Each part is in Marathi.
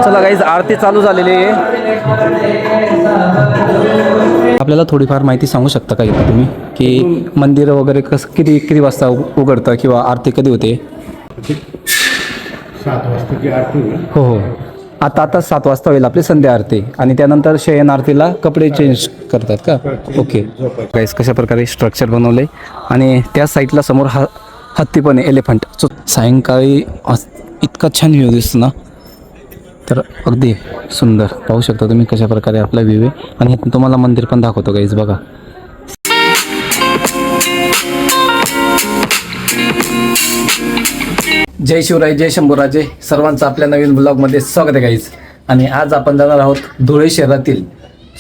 चला गाईज, आरती चालू झालेली आहे. आपल्याला थोडीफार माहिती सांगू शकता का इथं तुम्ही, की मंदिर वगैरे कसं किती वाजता उघडतं किंवा आरती कधी होते? 7 वाजताची आरती होईल. हो हो, आता 7 वाजता होईल आपली संध्या आरती, आणि त्यानंतर शयन आरतीला कपडे चेंज करतात का? ओके गाईज, कशा प्रकारे स्ट्रक्चर बनवलं आहे. आणि त्या साईडला समोर हत्ती पण आहे, एलिफंट. सो सायंकाळी इतका छान व्ह्यू दिसतो ना, तर अगदी सुंदर. पाहू शकता तुम्ही कशा प्रकारे आपला व्ह्यू आहे. आणि इथून तुम्हाला मंदिर पण दाखवतो गाईज, बघा. जय शिवराय, जय शंभूराजे. सर्वांचं आपल्या नवीन ब्लॉगमध्ये स्वागत आहे गाईज. आणि आज आपण जाणार आहोत धुळे शहरातील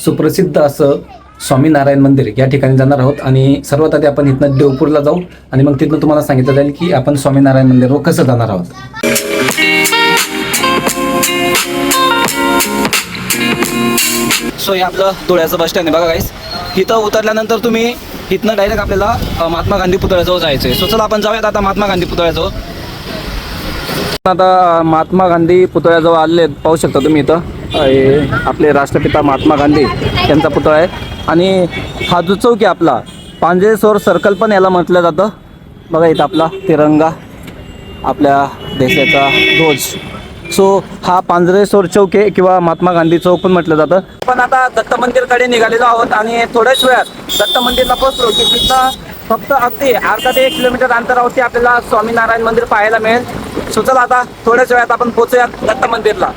सुप्रसिद्ध असं स्वामीनारायण मंदिर या ठिकाणी जाणार आहोत. आणि सर्वात आधी आपण इथनं देवपूरला जाऊ, आणि मग तिथनं तुम्हाला सांगितलं जाईल की आपण स्वामीनारायण मंदिरवर कसं जाणार आहोत. सो हे आपलं धुळ्याचं बस स्टँड आहे बघा गाईस. इथं उतरल्यानंतर तुम्ही इथनं डायरेक्ट आपल्याला महात्मा गांधी पुतळ्याजवळ जायचं आहे. सो चला आपण जाऊयात आता महात्मा गांधी पुतळ्याजवळ. आता महात्मा गांधी पुतळ्याजवळ आले, पाहू शकता तुम्ही. इथं आपले राष्ट्रपिता महात्मा गांधी यांचा पुतळा आहे. आणि हा जो चौक आहे आपला, पांजरेश्वर सर्कल पण याला म्हटलं जातं. बघा इथं आपला तिरंगा, आपल्या देशाचा ध्वज. सो हा पांजरेश्वर चौक आहे किंवा महात्मा गांधी चौक पण म्हटलं जातं. पण आता दत्त मंदिरकडे निघालेलो आहोत, आणि थोड्याच वेळात दत्त मंदिरला पोहोचलो की तिथं फक्त अगदी अर्धा ते 1 किलोमीटर अंतरावरती आपल्याला स्वामीनारायण मंदिर पाहायला मिळेल. सो चला आता थोड्याच वेळात आपण पोहोचूयात दत्त मंदिरला.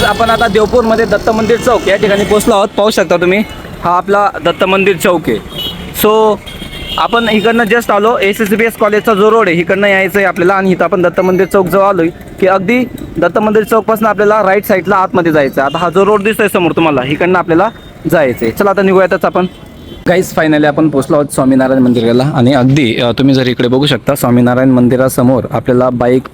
आपण आता देवपूरमध्ये दत्त मंदिर चौक या ठिकाणी पोहोचलो आहोत. पाहू शकता तुम्ही, हा आपला दत्त मंदिर चौक आहे. सो आपण इकडनं जस्ट आलो, SSBS कॉलेजचा जो रोड आहे इकडनं यायचं आहे आपल्याला. आणि इथं आपण दत्त मंदिर चौक जवळ आलो की अगदी दत्त मंदिर चौकपासून आपल्याला राईट साईडला आतमध्ये जायचं आहे. आता हा जो रोड दिसतोय समोर तुम्हाला, इकडनं आपल्याला जायचं आहे. चला आता निघूयातच आपण. गाईज, फायनली आपण पोहोचलो आहोत स्वामीनारायण मंदिराला. आणि अगदी तुम्ही जर इकडे बघू शकता, स्वामीनारायण मंदिरासमोर आपल्याला बाईक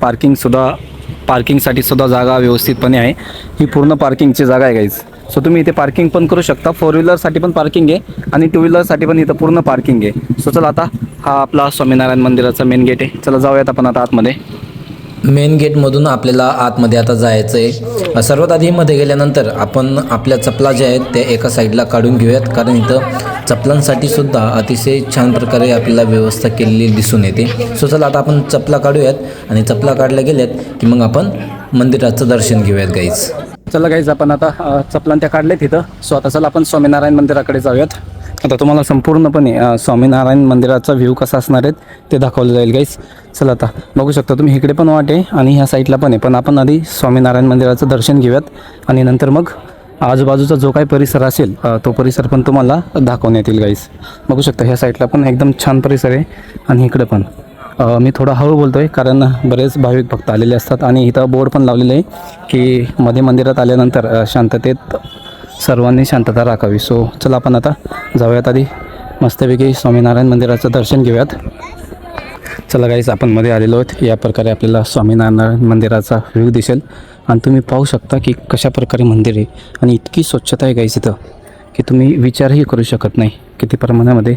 पार्किंगसाठी सुद्धा जागा व्यवस्थितपणे आहे. ही पूर्ण पार्किंगची जागा आहे गाईज. सो तुम्ही इथे पार्किंग पण करू शकता. 4 व्हीलरसाठी पण पार्किंग आहे, आणि 2 व्हीलरसाठी पण इथं पूर्ण पार्किंग आहे. सो चला आता हा आपला स्वामीनारायण मंदिराचा मेन गेट आहे. चला जाऊयात आपण आता आतमध्ये. मेन गेटमधून आपल्याला आतमध्ये आता जायचं आहे. सर्वात आधी मध्ये गेल्यानंतर आपण आपल्या चपला ज्या आहेत त्या एका साईडला काढून घेऊयात, कारण इथं चपलांसाठी सुद्धा अतिशय छान प्रकारे आपल्याला व्यवस्था केलेली दिसून येते. सो चला आता आपण चपला काढूयात, आणि चपला काढल्या गेल्यात की मग आपण मंदिराचं दर्शन घेऊयात गाईज. चला गाईज, आपण आता चपलां त्या काढलेत इथं. सो आता चला आपण स्वामीनारायण मंदिराकडे जाऊयात. आता तुम्हाला संपूर्णपणे स्वामीनारायण मंदिराचा व्ह्यू कसा असणार आहे ते दाखवलं जाईल गाईज. चला आता बघू शकता तुम्ही, इकडे पण वाट आहे आणि ह्या साईडला पण आहे. पण आपण आधी स्वामीनारायण मंदिराचं दर्शन घेऊयात, आणि नंतर मग आजूबाजूचा जो काही परिसर असेल तो परिसर पण तुम्हाला दाखवण्यात येईल गाईज. बघू शकता ह्या साईडला पण एकदम छान परिसर आहे, आणि इकडे पण. मी थोडा हळू बोलतो आहे कारण बरेच भाविक भक्त आलेले असतात. आणि इथं बोर्ड पण लावलेलं आहे की मध्ये मंदिरात आल्यानंतर शांततेत सर्वांनी शांतता राखावी. सो चला आपण आता जाऊयात आधी मस्तपैकी स्वामीनारायण मंदिराचं दर्शन घेऊयात. चला गाईस, आपण मध्ये आलेलो आहोत. या प्रकारे आपल्याला स्वामीनारायण मंदिराचा व्ह्यू दिसेल, आणि तुम्ही पाहू शकता की कशा प्रकारे मंदिर आहे. आणि इतकी स्वच्छता आहे गाईस इथं की तुम्ही विचारही करू शकत नाही किती प्रमाणामध्ये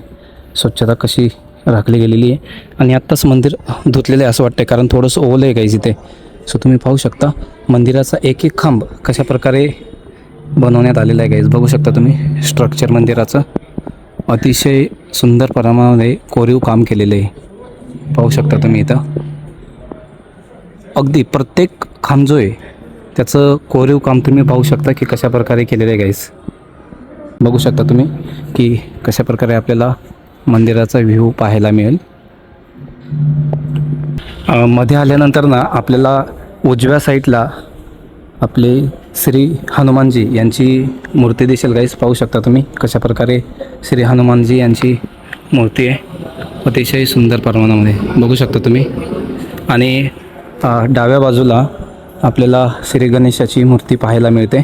स्वच्छता कशी राखली गेलेली आहे. आणि आत्ताच मंदिर धुतलेलं आहे असं वाटतं, कारण थोडंसं ओलं आहे गाईस इथे. सो तुम्ही पाहू शकता मंदिराचा एक एक खांब कशा प्रकारे बनवण्यात आलेलं आहे गाईज. बघू शकता तुम्ही स्ट्रक्चर मंदिराचं अतिशय सुंदर प्रमाणामध्ये कोरीव काम केलेलं आहे. पाहू शकता तुम्ही इथं अगदी प्रत्येक खांब जो आहे त्याचं कोरीव काम तुम्ही पाहू शकता की कशा प्रकारे केलेलं आहे गाईज. बघू शकता तुम्ही की कशा प्रकारे आपल्याला मंदिराचा व्ह्यू पाहायला मिळेल. मध्ये आल्यानंतर ना आपल्याला उजव्या साईडला आपले श्री हनुमानजी यांची मूर्ती दिसेल गाईस. पाहू शकता तुम्ही कशा प्रकारे श्री हनुमानजी यांची मूर्ती आहे, अतिशय सुंदर प्रमाणामध्ये. बघू शकता तुम्ही. आणि डाव्या बाजूला आपल्याला श्री गणेशाची मूर्ती पाहायला मिळते.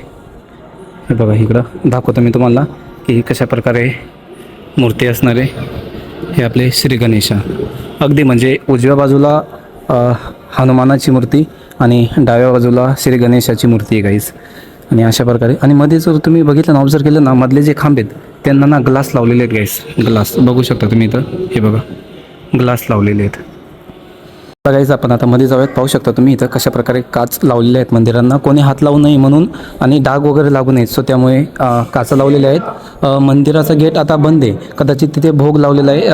हे बघा, इकडं दाखवतो मी तुम्हाला की कशा प्रकारे मूर्ती असणार आहे. हे आपले श्री गणेशा, अगदी म्हणजे उजव्या बाजूला हनुमानाची मूर्ती आणि डाव्या बाजूला श्री गणेशाची मूर्ती आहे गाईज. आणि अशा प्रकारे, आणि मध्ये जर तुम्ही बघितलं ना, ऑब्झर्व केलं ना, मधले जे खांब आहेत त्यांना ना ग्लास लावलेले आहेत गाईज. ग्लास बघू शकता तुम्ही इथं, हे बघा ग्लास लावलेले आहेत. बघायचं आपण आता मध्ये जाऊयात. पाहू शकता तुम्ही इथं कशा प्रकारे काच लावलेले आहेत मंदिरांना, कोणी हात लावू नये म्हणून आणि डाग वगैरे लागू नयेत. सो त्यामुळे काचा लावलेल्या आहेत. मंदिराचा गेट आता बंद आहे, कदाचित तिथे भोग लावलेला आहे.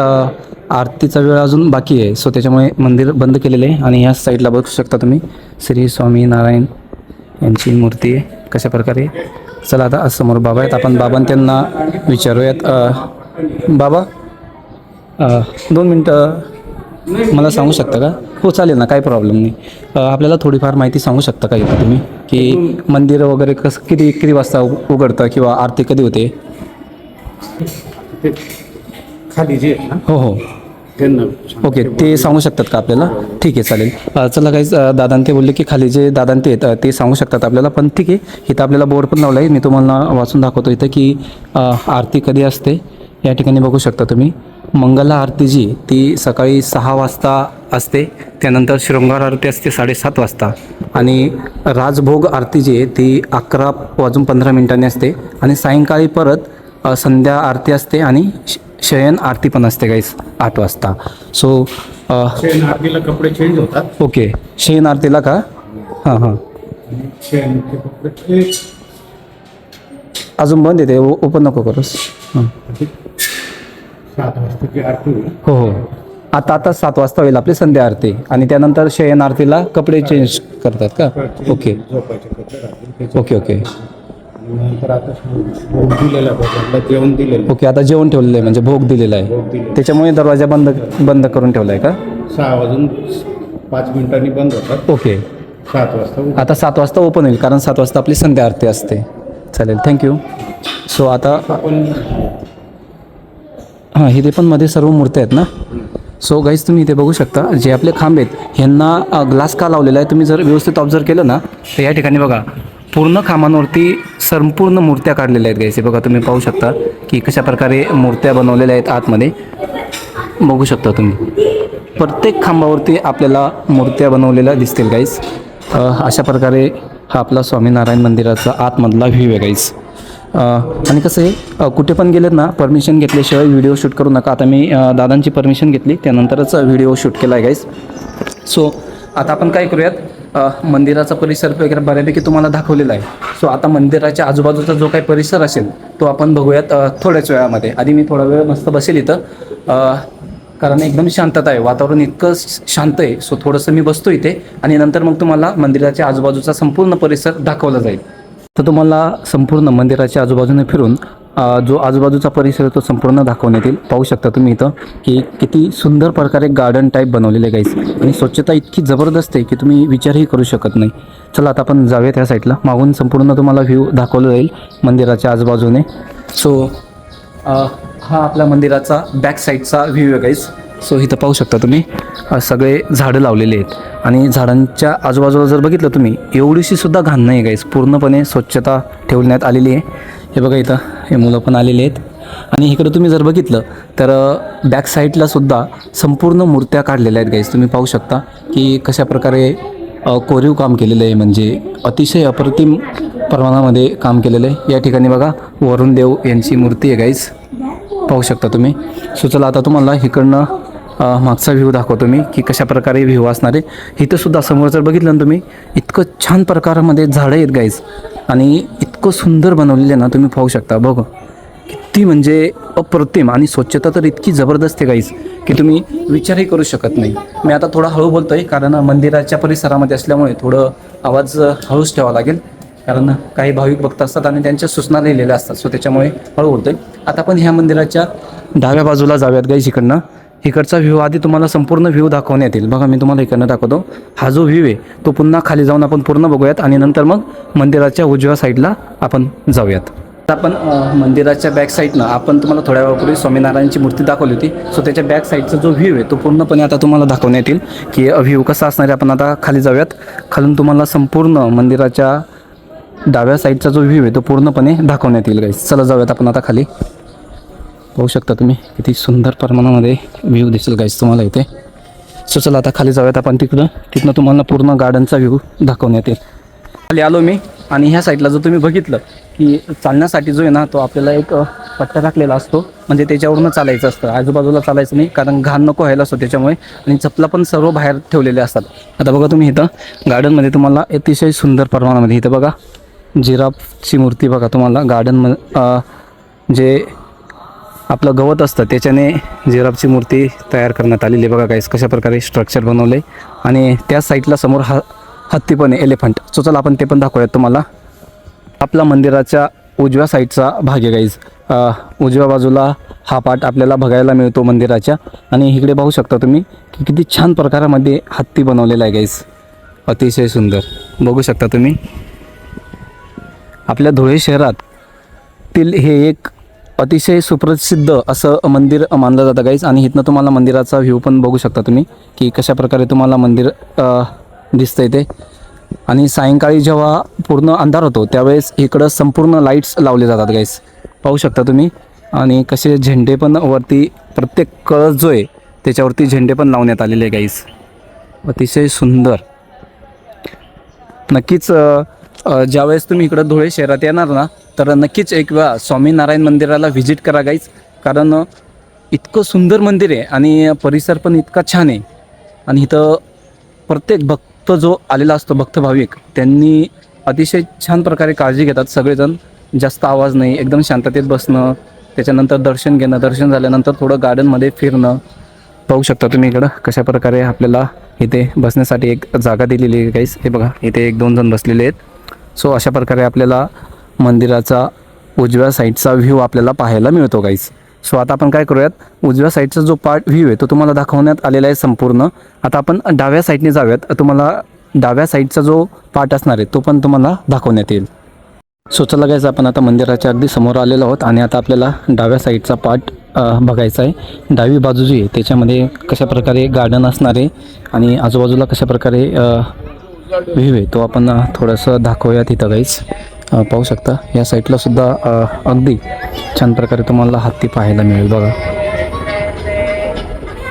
आरतीचा वेळ अजून बाकी आहे, सो त्याच्यामुळे मंदिर बंद केलेलं आहे. आणि ह्या साईडला बघू शकता तुम्ही श्री स्वामी नारायण यांची मूर्ती आहे कशा प्रकारे. चला आता समोर बाबा आहेत, आपण बाबां त्यांना विचारूयात. बाबा 2 मिनटं मला सांगू शकता का? हो चालेल ना, काही प्रॉब्लेम नाही. आपल्याला थोडीफार माहिती सांगू शकता का इथं तुम्ही की मंदिर वगैरे कसं किती वाजता उघडतं किंवा आरती कधी होते? खाली जे आहे ना, हो हो त्यांना ओके, ते सांगू शकतात का आपल्याला? ठीक आहे चालेल. चला काहीच दादांत ते बोलले की खाली जे दादांत ते आहेत ते सांगू शकतात आपल्याला. पण ठीक आहे, इथं आपल्याला बोर्ड पण लावला आहे, मी तुम्हाला वाचून दाखवतो इथं की आरती कधी असते. या ठिकाणी बघू शकता तुम्ही मंगला आरती जी ती सकाळी 6 वाजता असते, त्यानंतर शृंगार आरती असते 7:30 वाजता, आणि राजभोग आरती जी आहे ती 11:15 असते, आणि सायंकाळी परत संध्या आरती असते आणि शयन आरती पण असते गाईस 8 वाजता. सो शेण आरतीला कपडे चेंज होतात. ओके, शयन आरतीला का? हां हां, शेणचे कपडे अजून बंद येते, ओपन नको करूस. हां 7 वाजताची आरती होईल. हो हो, आता 7 वाजता होईल आपली संध्या आरती, आणि त्यानंतर शयन आरतीला कपडे चेंज करतात का? ओके झोपायचे कपडे राहतील. ओके ओके आणि नंतर आता भोग दिलेला भोगाला जेवण दिलेलं. ओके, आता जेवण ठेवलेलं आहे म्हणजे भोग दिलेला भोग आहे, दिलेला. त्याच्यामुळे दरवाजा बंद करून ठेवला आहे का? 6 वाजून 5 मिनिटांनी बंद होतात. ओके, 7 वाजता उघडतात. आता 7 वाजता ओपन होईल, कारण 7 वाजता आपली संध्या आरती असते. चालेल, थँक्यू. सो आता आपण हां, इथे पण मध्ये सर्व मूर्त्या आहेत ना. सो गाईज तुम्ही इथे बघू शकता जे आपले खांब आहेत ह्यांना ग्लास का लावलेला आहे. तुम्ही जर व्यवस्थित ऑब्झर्व केलं ना तर या ठिकाणी बघा पूर्ण खांबांवरती संपूर्ण मूर्त्या काढलेल्या आहेत गाईज. हे बघा तुम्ही पाहू शकता की कशा प्रकारे मूर्त्या बनवलेल्या आहेत आतमध्ये. बघू शकता तुम्ही प्रत्येक खांबावरती आपल्याला मूर्त्या बनवलेल्या दिसतील गाईज. अशा प्रकारे हा आपला स्वामीनारायण मंदिराचा आतमधला व्ह्यू आहे गाईज. आणि कसं आहे कुठे पण गेलेत ना परमिशन घेतल्याशिवाय व्हिडिओ शूट करू नका. आता मी दादांची परमिशन घेतली त्यानंतरच व्हिडिओ शूट केला आहे गाईज. सो आता आपण काय करूयात, मंदिराचा परिसर वगैरे बऱ्यापैकी तुम्हाला दाखवलेला आहे. सो आता मंदिराच्या आजूबाजूचा जो काही परिसर असेल तो आपण बघूयात थोड्याच वेळामध्ये. आधी मी थोडा वेळ मस्त बसेल इथं, कारण एकदम शांतता आहे, वातावरण इतकं शांत आहे. सो थोडंसं मी बसतो इथे आणि नंतर मग तुम्हाला मंदिराच्या आजूबाजूचा संपूर्ण परिसर दाखवला जाईल. तर तुम्हाला संपूर्ण मंदिराच्या आजूबाजूने फिरून जो आजूबाजूचा परिसर आहे तो संपूर्ण दाखवण्यात येईल. पाहू शकता तुम्ही इथं की किती सुंदर प्रकारे गार्डन टाईप बनवलेले गाईस, आणि स्वच्छता इतकी जबरदस्त आहे की तुम्ही विचारही करू शकत नाही. चला आता आपण जाऊया त्या साईडला. मागून संपूर्ण तुम्हाला व्ह्यू दाखवला जाईल मंदिराच्या आजूबाजूने. सो हा आपल्या मंदिराचा बॅक साईडचा व्ह्यू आहे गाईस. सो इथं पाहू शकता तुम्ही सगळे झाडं लावलेले आहेत, आणि झाडांच्या आजूबाजूला जर बघितलं तुम्ही एवढीशी सुद्धा घाण नाही गाईस, पूर्णपणे स्वच्छता ठेवण्यात आलेली आहे. हे बघा इथं हे मुलं पण आलेले आहेत, आणि इकडं तुम्ही जर बघितलं तर बॅक साईडला सुद्धा संपूर्ण मूर्त्या काढलेल्या आहेत गाईस. तुम्ही पाहू शकता की कशा प्रकारे कोरीव काम केलेलं आहे, म्हणजे अतिशय अप्रतिम प्रमाणामध्ये काम केलेलं आहे. या ठिकाणी बघा वरुण देव यांची मूर्ती आहे गाईस, पाहू शकता तुम्ही. सो चला आता तुम्हाला इकडनं मागचा व्ह्यू दाखवतो मी की कशा प्रकारे व्ह्यू असणार आहे. इथं सुद्धा समोर जर बघितलं ना तुम्ही इतकं छान प्रकारामध्ये झाडं आहेत गाईज, आणि इतकं सुंदर बनवलेलं आहे ना, तुम्ही पाहू शकता. बघ किती म्हणजे अप्रतिम, आणि स्वच्छता तर इतकी जबरदस्त आहे गाईज की तुम्ही विचारही करू शकत नाही. मी आता थोडा हळू बोलतो आहे कारण मंदिराच्या परिसरामध्ये असल्यामुळे थोडं आवाज हळूच ठेवावा लागेल, कारण काही भाविक भक्त असतात आणि त्यांच्या सूचना लिहिलेल्या असतात. सो त्याच्यामुळे हळू बोलतो आहे. आता आपण ह्या मंदिराच्या डाव्या बाजूला जाऊयात गाईज. इकडचा व्ह्यू आधी तुम्हाला संपूर्ण व्ह्यू दाखवण्यात येईल. बघा मी तुम्हाला इकडनं दाखवतो. हा जो व्ह्यू आहे तो पुन्हा खाली जाऊन आपण पूर्ण बघूयात, आणि नंतर मग मंदिराच्या उजव्या साईडला आपण जाऊयात. आपण मंदिराच्या बॅक साईडनं आपण तुम्हाला थोड्या वेळापूर्वी स्वामीनारायणची मूर्ती दाखवली होती. सो त्याच्या बॅक साईडचा जो व्ह्यू आहे तो पूर्णपणे आता तुम्हाला दाखवण्यात येईल की व्ह्यू कसा असणार आहे. आपण आता खाली जाऊयात. खालून तुम्हाला संपूर्ण मंदिराच्या डाव्या साईडचा जो व्ह्यू आहे तो पूर्णपणे दाखवण्यात येईल गाईस. चला जाऊयात आपण आता खाली. पाहू शकता तुम्ही किती सुंदर प्रमाणामध्ये व्ह्यू दिसेल गाईस तुम्हाला इथे. सो चला आता खाली जाऊयात आपण. तिथनं तुम्हाला पूर्ण गार्डनचा व्ह्यू दाखवण्यात येईल. खाली आलो मी, आणि ह्या साईडला जर तुम्ही बघितलं की चालण्यासाठी जो आहे ना तो आपल्याला एक पट्टा टाकलेला असतो, म्हणजे त्याच्यावरून चालायचं असतं, आजूबाजूला चालायचं नाही, कारण घाण नको व्हायला असतो त्याच्यामुळे. आणि चपला पण सर्व बाहेर ठेवलेले असतात. आता बघा तुम्ही इथं गार्डनमध्ये तुम्हाला अतिशय सुंदर प्रमाणामध्ये इथं बघा जिराफची मूर्ती बघा तुम्हाला गार्डनमध्ये जे आपलं गवत असतं त्याच्याने जिराफची मूर्ती तयार करण्यात आलेली आहे. बघा गाईस कशा प्रकारे स्ट्रक्चर बनवलं आहे. आणि त्या साईडला समोर हत्ती पण आहे, एलिफंट. सो चला आपण ते पण दाखवूयात तुम्हाला. आपला मंदिराच्या उजव्या साईडचा भाग आहे गाईज. उजव्या बाजूला हा पार्ट आपल्याला बघायला मिळतो मंदिराच्या. आणि इकडे पाहू शकता तुम्ही की किती छान प्रकारामध्ये हत्ती बनवलेला आहे गाईज, अतिशय सुंदर. बघू शकता तुम्ही आपल्या धुळे शहरातील हे एक अतिशय सुप्रसिद्ध असं मंदिर मानलं जातं गाईज. आणि इथनं तुम्हाला मंदिराचा व्ह्यू पण बघू शकता तुम्ही की कशा प्रकारे तुम्हाला मंदिर दिसतंय ते. आणि सायंकाळी जेव्हा पूर्ण अंधार होतो त्यावेळेस इकडं संपूर्ण लाईट्स लावले जातात गाईस, पाहू शकता तुम्ही. आणि कसे झेंडे पण वरती, प्रत्येक कळस जो आहे त्याच्यावरती झेंडे पण लावण्यात आलेले आहे गाईस, अतिशय सुंदर. नक्कीच ज्यावेळेस तुम्ही इकडं धुळे शहरात येणार ना तर नक्कीच एक वेळा स्वामीनारायण मंदिराला व्हिजिट करा गाईज, कारण इतकं सुंदर मंदिर आहे आणि परिसर पण इतका छान आहे. आणि इथं प्रत्येक भक्त जो आलेला असतो, भक्त भाविक, त्यांनी अतिशय छान प्रकारे काळजी घेतात सगळेजण. जास्त आवाज नाही, एकदम शांततेत बसणं, त्याच्यानंतर दर्शन घेणं, दर्शन झाल्यानंतर थोडं गार्डनमध्ये फिरणं. पाहू शकता तुम्ही इकडं कशा प्रकारे आपल्याला इथे बसण्यासाठी एक जागा दिलेली आहे गाईस. हे बघा इथे 1-2 जण बसलेले आहेत. सो अशा प्रकारे आपल्याला मंदिराचा उजव्या साईडचा व्ह्यू आपल्याला पाहायला मिळतो गाईस. सो आता आपण काय करूयात, उजव्या साईडचा जो व्ह्यू आहे तो तुम्हाला दाखवण्यात आलेला आहे संपूर्ण. आता आपण डाव्या साईडने जाऊयात, तुम्हाला डाव्या साईडचा जो पार्ट असणार आहे तो पण तुम्हाला दाखवण्यात येईल. सो चला गाईस, आपण आता मंदिराच्या अगदी समोर आलेलो आहोत आणि आता आपल्याला डाव्या साईडचा पार्ट बघायचा आहे. डावी बाजू जी आहे त्याच्यामध्ये कशा प्रकारे गार्डन असणार आहे आणि आजूबाजूला कशा प्रकारे व्ह्यू आहे तो आपण थोडंसं दाखवूयात इथं गाईस. पाहू शकता या साईडला सुद्धा अगदी छान प्रकारे तुम्हाला हत्ती पाहायला मिळेल बघा.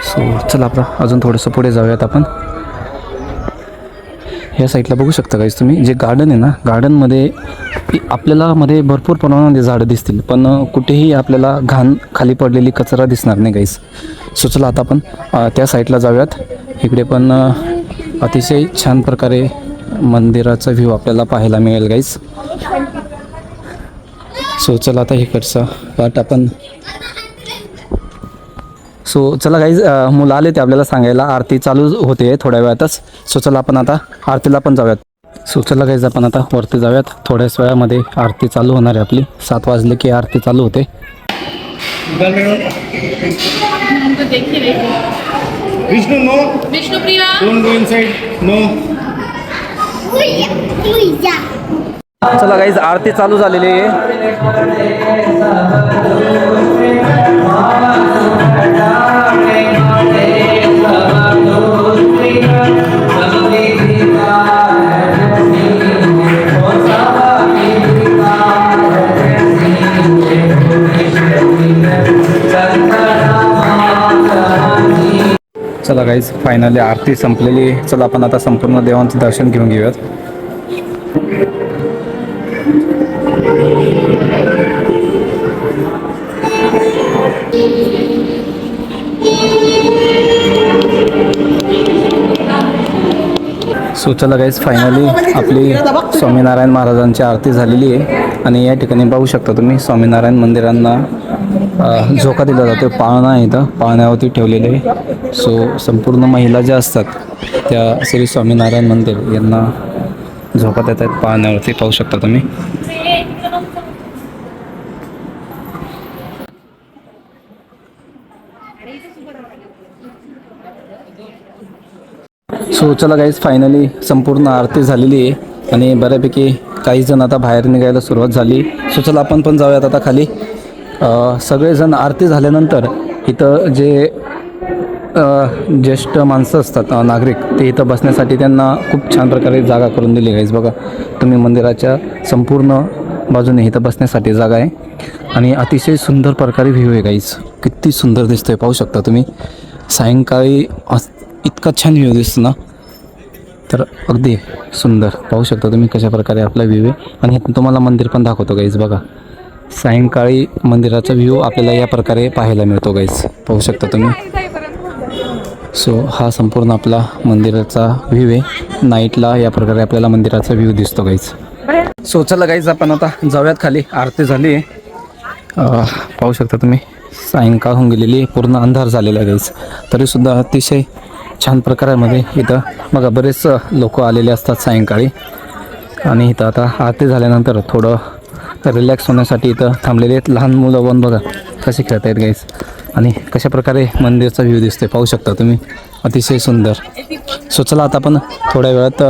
सो चला आपण अजून थोडंसं पुढे जाऊयात. आपण या साईडला बघू शकता गाईस तुम्ही, जे गार्डन आहे ना, गार्डनमध्ये आपल्याला मध्ये भरपूर प्रमाणामध्ये झाडं दिसतील, पण कुठेही आपल्याला घाण खाली पडलेली कचरा दिसणार नाही गाईस. सो चला आता आपण त्या साईडला जाऊयात. इकडे पण अतिशय छान प्रकारे मंदिराचा व्ह्यू आपल्याला पाहायला मिळेल गाईस. सो चला आता इकडचा पार्ट आपण. सो चला गाईज, मुलं आले ते आपल्याला सांगायला आरती चालू होते थोड्या वेळातच. सो चला आपण आता आरतीला पण जाऊयात. सो चला गाईज, आपण आता वरती जाऊयात. थोड्याच वेळामध्ये आरती चालू होणार आहे आपली. 7 वाजले की आरती चालू होते. Vishnu no, Vishnupriya don't go inside, no. चला गाईज, आरती चालू झालेली आहे. चला गाईज, फायनली आरती संपलेली आहे. चला आपण आता संपूर्ण देवांचं दर्शन घेऊन घेऊयात. सो चला गाईज, फायनली आपली स्वामीनारायण महाराजांची आरती झालेली आहे. आणि या ठिकाणी पाहू शकता तुम्ही स्वामीनारायण मंदिरांना झोका दिला जातो. पाळणा आहे इथं, पाळण्यावरती ठेवलेले आहे. सो संपूर्ण महिला ज्या असतात त्या श्री स्वामीनारायण मंदिर यांना झोका देत आहेत पाळण्यावरती, पाहू शकता तुम्ही. सो चला गाईज, फायनली संपूर्ण आरती झालेली आहे आणि बऱ्यापैकी काही जण आता बाहेर निघायला सुरुवात झाली. सो चला आपण पण जाऊयात आता खाली. सगळेजण आरती झाल्यानंतर इथं जे ज्येष्ठ माणसं असतात, नागरिक, ते इथं बसण्यासाठी त्यांना खूप छान प्रकारे जागा करून दिली गाईज. बघा तुम्ही मंदिराच्या संपूर्ण बाजूने इथं बसण्यासाठी जागा आहे आणि अतिशय सुंदर प्रकारे व्ह्यू आहे गाईज. किती सुंदर दिसतोय पाहू शकता तुम्ही. सायंकाळी इतका छान व्ह्यू दिसतो ना, तर अगदी सुंदर पाहू शकता तुम्ही कशा प्रकारे आपला व्ह्यू आहे. आणि तुम्हाला मंदिर पण दाखवतो गाईज. बघा सायंकाळी मंदिराचा व्ह्यू आपल्याला या प्रकारे पाहायला मिळतो गाईज, पाहू शकता तुम्ही. सो हा संपूर्ण आपला मंदिराचा व्ह्यू आहे. नाईटला या प्रकारे आपल्याला मंदिराचा व्ह्यू दिसतो गाईज. सो चला गाईज आपण आता जाऊयात खाली. आरती झाली आहे, पाहू शकता तुम्ही. सायंकाळ होऊन गेलेली आहे, पूर्ण अंधार झालेला आहे गाईज. तरीसुद्धा अतिशय छान प्रकारामध्ये इथं बघा बरेच लोक आलेले असतात सायंकाळी. आणि इथं आता आरती झाल्यानंतर थोडं रिलॅक्स होण्यासाठी इथं थांबलेले आहेत. लहान मुलं पण बघा कसे खेळत आहेत गाईज. आणि कशा प्रकारे मंदिरचा व्ह्यू दिसते पाहू शकता तुम्ही, अतिशय सुंदर. सो चला आता आपण थोड्या वेळात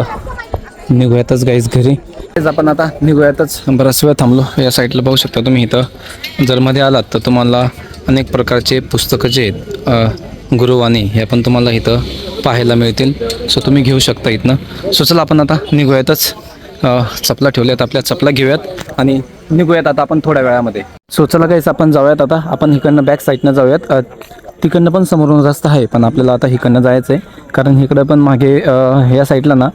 निघूयातच गाईज घरी. आपण आता निघूयातच. बराच वेळ थांबलो. या साईडला पाहू शकता तुम्ही. इथं जर मध्ये आलात तर तुम्हाला अनेक प्रकारचे पुस्तकं जे आहेत गुरुवाणी हे पण तुम्हाला इथं पाहायला मिळतील. सो तुम्ही घेऊ शकता इथनं. सो चला आपण आता निघूयातच. चपला ठेवल्यात, आपल्या चपला घेऊयात आणि निघूयात आता आपण थोड्या वेळामध्ये. सो चला गाईस आपण जाऊयात आता. आपण इकडनं बॅक साईडनं जाऊयात. तिकडनं पण समोरून रस्ता आहे, पण आपल्याला आता इकडनं जायचं आहे. कारण इकडं पण मागे ह्या साईडला ना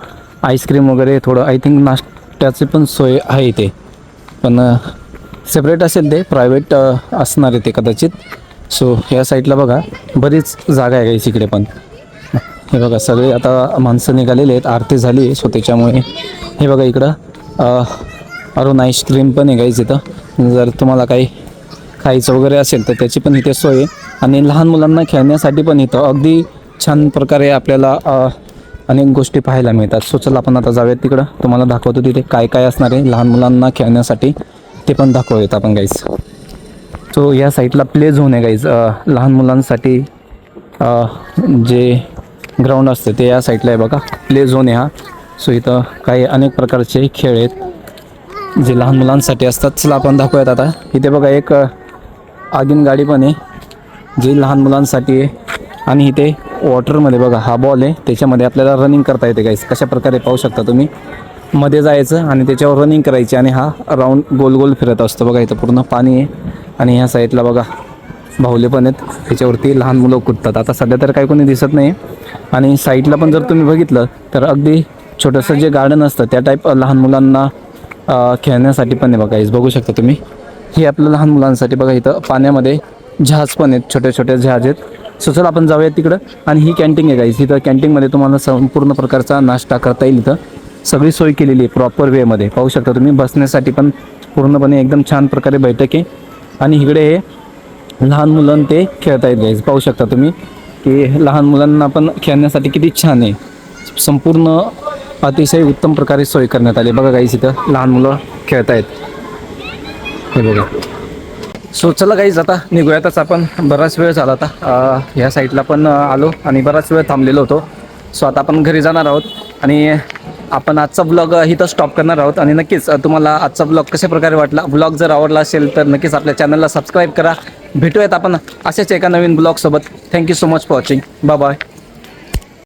आईस्क्रीम वगैरे थोडं आय थिंक नाश्त्याची पण सोय आहे इथे. पण सेपरेट असेल, ते प्रायव्हेट असणार आहे ते कदाचित. सो ह्या साईडला बघा बरीच जागा आहे गाईस इकडे पण. हे बघा सगळे आता माणसं निघालेले आहेत, आरती झाली आहे. सो त्याच्यामुळे हे बघा इकडं अरुण आईस्क्रीम पण आहे गाईज इथं. जर तुम्हाला काही खायचं वगैरे असेल तर त्याची पण इथे सोय आहे. आणि लहान मुलांना खेळण्यासाठी पण इथं अगदी छान प्रकारे आपल्याला अनेक गोष्टी पाहायला मिळतात. सो चला आपण आता जाऊयात तिकडं. तुम्हाला दाखवतो तिथे काय काय असणार आहे लहान मुलांना खेळण्यासाठी, ते पण दाखवूयात आपण गाईज. सो या साईडला प्ले झोन आहे गाईज. लहान मुलांसाठी जे ग्राउंड असते ते या साईडला आहे बघा, प्ले झोन आहे हा. सो इथं काही अनेक प्रकारचे खेळ आहेत जे लहान मुलांसाठी असतात. चला आपण दाखवूयात आता. इथे बघा एक आगीन गाडी पण आहे जी लहान मुलांसाठी आहे. आणि इथे वॉटरमध्ये बघा हा बॉल आहे, त्याच्यामध्ये आपल्याला रनिंग करता येते गाईस. कशा प्रकारे पाहू शकता तुम्ही. मध्ये जायचं आणि त्याच्यावर रनिंग करायची आणि हा राऊंड गोल गोल फिरत असतो बघा. इथं पूर्ण पाणी आहे आणि ह्या साईडला बघा बाहुले पण आहेत, त्याच्यावरती लहान मुलं कुदतात. आता सध्या तर काही कोणी दिसत नाही. आणि साईडला पण जर तुम्ही बघितलं तर अगदी छोटंसं जे गार्डन असतं त्या टाईप लहान मुलांना खेळण्यासाठी पण आहे बघा. हेच बघू शकता तुम्ही. हे आपलं लहान मुलांसाठी बघा. इथं पाण्यामध्ये जहाज पण आहेत, छोटे छोटे जहाज आहेत. सो चला आपण जाऊयात तिकडं. आणि ही कॅन्टीन आहे गाईस. इथं कॅन्टीनमध्ये तुम्हाला संपूर्ण प्रकारचा नाश्ता करता येईल. इथं सगळी सोय केलेली आहे प्रॉपर वेमध्ये. पाहू शकता तुम्ही. बसण्यासाठी पण पूर्णपणे एकदम छान प्रकारे बैठक आहे. आणि इकडे हे लहान मुलं ते खेळता येत गाईस. पाहू शकता तुम्ही की लहान मुलांना पण खेळण्यासाठी किती छान आहे. संपूर्ण अतिशय उत्तम प्रकारे सोय करण्यात आली बघा गाईस. इथं लहान मुलं खेळतायत हे बघा. सो चला गाईज आता निघूयातच आपण. बराच वेळ झाला आता. ह्या साईडला पण आलो आणि बराच वेळ थांबलेलो होतो. सो आता आपण घरी जाणार आहोत आणि आपण आजचा ब्लॉग इथं स्टॉप करणार आहोत. आणि नक्कीच तुम्हाला आजचा ब्लॉग कशा प्रकारे वाटला. ब्लॉग जर आवडला असेल तर नक्कीच आपल्या चॅनलला सबस्क्राईब करा. भेटूयात आपण अशाच एका नवीन ब्लॉगसोबत. Thank you so much for watching. Bye bye.